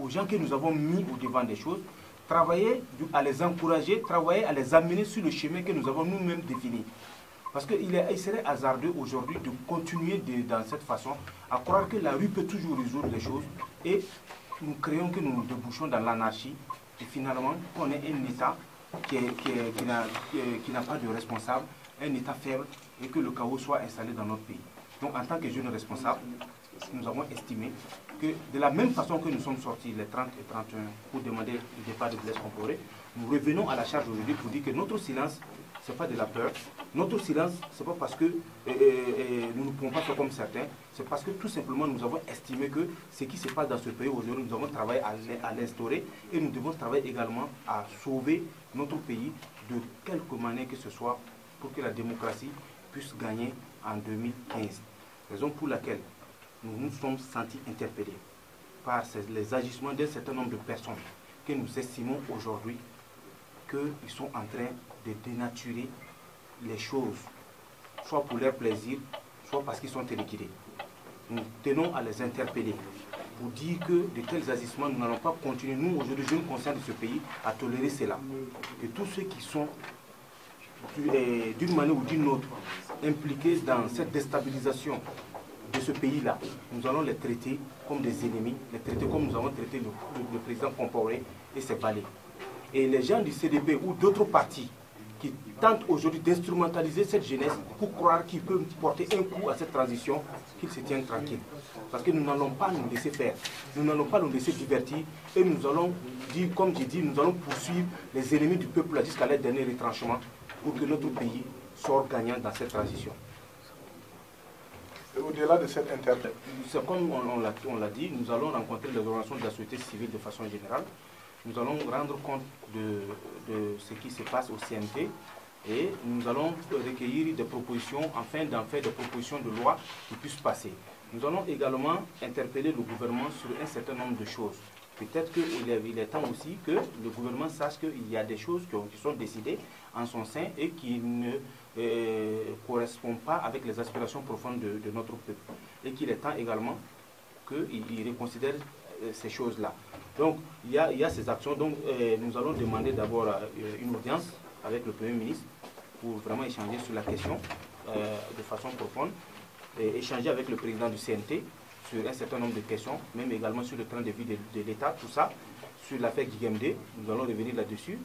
aux gens que nous avons mis au devant des choses, travailler à les encourager, travailler à les amener sur le chemin que nous avons nous-mêmes défini. Parce qu'il serait hasardeux aujourd'hui de continuer dans cette façon à croire que la rue peut toujours résoudre les choses et nous créons que nous nous débouchons dans l'anarchie et finalement qu'on ait un État qui n'a pas de responsable, un État faible et que le chaos soit installé dans notre pays. Donc en tant que jeunes responsables, nous avons estimé que de la même façon que nous sommes sortis les 30 et 31 pour demander le départ de Blaise Compaoré, nous revenons à la charge aujourd'hui pour dire que notre silence, ce n'est pas de la peur. Notre silence, ce n'est pas parce que nous ne pouvons pas faire comme certains, c'est parce que tout simplement nous avons estimé que ce qui se passe dans ce pays aujourd'hui, nous avons travaillé à l'instaurer et nous devons travailler également à sauver notre pays de quelque manière que ce soit pour que la démocratie puisse gagner en 2015. Raison pour laquelle nous nous sommes sentis interpellés par les agissements d'un certain nombre de personnes que nous estimons aujourd'hui qu'ils sont en train de dénaturer les choses, soit pour leur plaisir, soit parce qu'ils sont téléguidés. Nous tenons à les interpeller pour dire que de tels agissements, nous n'allons pas continuer, nous, aujourd'hui, jeunes conscients de ce pays, à tolérer cela. Et tous ceux qui sont, d'une manière ou d'une autre, impliqués dans cette déstabilisation de ce pays-là, nous allons les traiter comme des ennemis, les traiter comme nous avons traité le président Compaoré et ses valets. Et les gens du CDP ou d'autres partis qui tentent aujourd'hui d'instrumentaliser cette jeunesse pour croire qu'ils peuvent porter un coup à cette transition, qu'ils se tiennent tranquilles. Parce que nous n'allons pas nous laisser faire, nous n'allons pas nous laisser divertir et nous allons dire, comme j'ai dit, nous allons poursuivre les ennemis du peuple jusqu'à leur dernier retranchement pour que notre pays sorte gagnant dans cette transition. Au-delà de cette interpellation, comme on l'a dit, nous allons rencontrer les organisations de la société civile de façon générale. Nous allons rendre compte de ce qui se passe au CNT et nous allons recueillir des propositions afin d'en faire des propositions de loi qui puissent passer. Nous allons également interpeller le gouvernement sur un certain nombre de choses. Peut-être qu'il est temps aussi que le gouvernement sache qu'il y a des choses qui sont décidées en son sein et qui ne correspondent pas avec les aspirations profondes de notre peuple. Et qu'il est temps également qu'il reconsidère ces choses-là. Donc, il y a ces actions. Donc, nous allons demander d'abord une audience avec le Premier ministre pour vraiment échanger sur la question de façon profonde, et échanger avec le président du CNT sur un certain nombre de questions, même également sur le train de vie de l'État, tout ça, sur l'affaire Guigemdé. Nous allons revenir là-dessus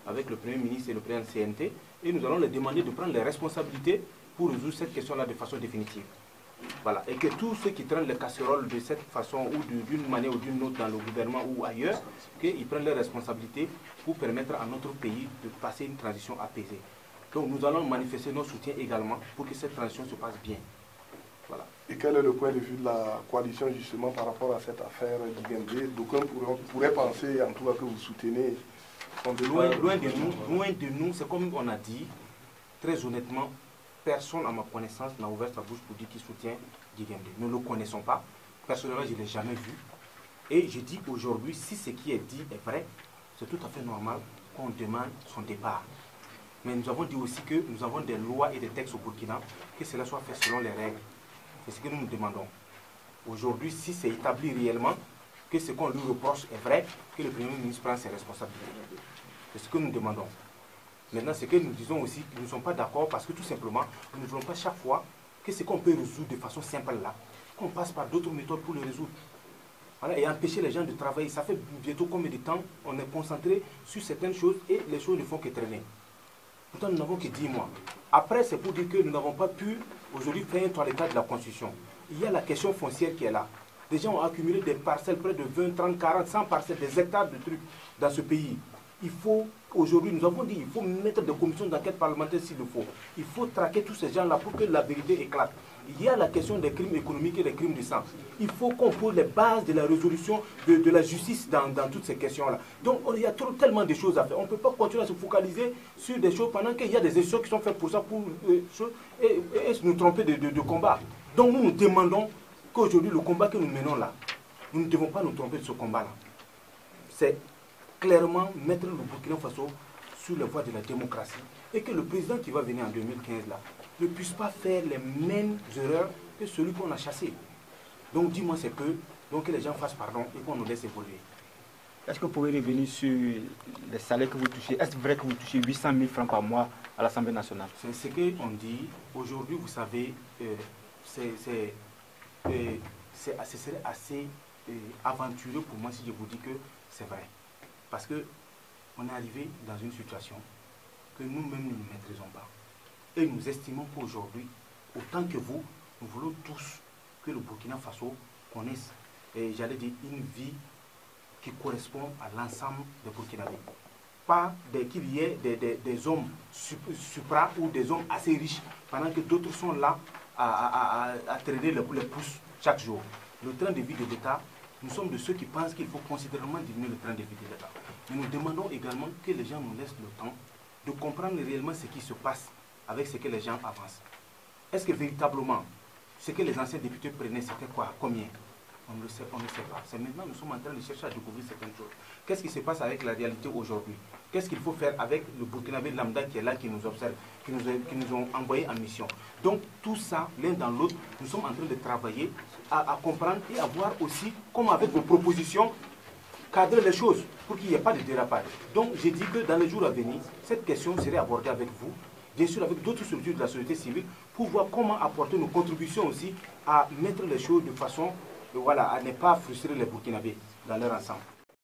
avec le Premier ministre et le président du CNT, et nous allons leur demander de prendre les responsabilités pour résoudre cette question-là de façon définitive. Voilà. Et que tous ceux qui traînent les casseroles de cette façon ou d'une manière ou d'une autre dans le gouvernement ou ailleurs, qu'ils prennent leurs responsabilités pour permettre à notre pays de passer une transition apaisée. Donc nous allons manifester notre soutien également pour que cette transition se passe bien. Voilà. Et quel est le point de vue de la coalition justement par rapport à cette affaire Guigemdé? D'aucuns pourraient penser en tout cas que vous soutenez. Loin de nous, c'est comme on a dit, très honnêtement, personne à ma connaissance n'a ouvert sa bouche pour dire qu'il soutient Guigemdé. Nous ne le connaissons pas. Personnellement, je ne l'ai jamais vu. Et je dis aujourd'hui, si ce qui est dit est vrai, c'est tout à fait normal qu'on demande son départ. Mais nous avons dit aussi que nous avons des lois et des textes au Burkina, que cela soit fait selon les règles. C'est ce que nous nous demandons. Aujourd'hui, si c'est établi réellement que ce qu'on lui reproche est vrai, que le Premier ministre prenne ses responsabilités. C'est ce que nous demandons. Maintenant, ce que nous disons aussi, que nous ne sommes pas d'accord parce que tout simplement, nous ne voulons pas chaque fois que ce qu'on peut résoudre de façon simple là, qu'on passe par d'autres méthodes pour le résoudre. Voilà, et empêcher les gens de travailler. Ça fait bientôt combien de temps on est concentré sur certaines choses et les choses ne font que traîner. Pourtant, nous n'avons que 10 mois. Après, c'est pour dire que nous n'avons pas pu aujourd'hui faire un toilettage de la Constitution. Il y a la question foncière qui est là. Les gens ont accumulé des parcelles, près de 20, 30, 40, 100 parcelles, des hectares de trucs dans ce pays. Il faut, aujourd'hui, nous avons dit, il faut mettre des commissions d'enquête parlementaire s'il le faut. Il faut traquer tous ces gens-là pour que la vérité éclate. Il y a la question des crimes économiques et des crimes de sang. Il faut qu'on pose les bases de la résolution de la justice dans toutes ces questions-là. Donc, il y a tellement de choses à faire. On ne peut pas continuer à se focaliser sur des choses pendant qu'il y a des élections qui sont faites pour ça, et nous tromper de combat. Donc, nous demandons qu'aujourd'hui, le combat que nous menons là, nous ne devons pas nous tromper de ce combat-là. C'est clairement mettre le Burkina Faso sur les voies de la démocratie et que le président qui va venir en 2015 là ne puisse pas faire les mêmes erreurs que celui qu'on a chassé. Donc dis-moi c'est que les gens fassent pardon et qu'on nous laisse évoluer. Est-ce que vous pouvez revenir sur les salaires que vous touchez? Est-ce vrai que vous touchez 800 000 francs par mois à l'Assemblée nationale? C'est ce qu'on dit. Aujourd'hui, vous savez, ce serait assez aventureux pour moi si je vous dis que c'est vrai. Parce qu'on est arrivé dans une situation que nous-mêmes nous ne maîtrisons pas. Et nous estimons qu'aujourd'hui, autant que vous, nous voulons tous que le Burkina Faso connaisse, j'allais dire, une vie qui correspond à l'ensemble des Burkinabés. Pas qu'il y ait des hommes supra ou des hommes assez riches, pendant que d'autres sont là à traîner les pouces chaque jour. Le train de vie de l'État, nous sommes de ceux qui pensent qu'il faut considérablement diminuer le train de vie de l'État. Mais nous demandons également que les gens nous laissent le temps de comprendre réellement ce qui se passe avec ce que les gens avancent. Est-ce que véritablement, ce que les anciens députés prenaient, c'était quoi? Combien? On ne le sait pas. C'est maintenant que nous sommes en train de chercher à découvrir certaines choses. Qu'est-ce qui se passe avec la réalité aujourd'hui? Qu'est-ce qu'il faut faire avec le Burkinabé lambda qui est là, qui nous observe, qui nous ont envoyés en mission? Donc tout ça, l'un dans l'autre, nous sommes en train de travailler à comprendre et à voir aussi comment avec vos propositions cadrer les choses pour qu'il n'y ait pas de dérapage. Donc j'ai dit que dans les jours à venir, cette question serait abordée avec vous, bien sûr avec d'autres structures de la société civile, pour voir comment apporter nos contributions aussi à mettre les choses de façon, voilà, à ne pas frustrer les Burkinabés dans leur ensemble.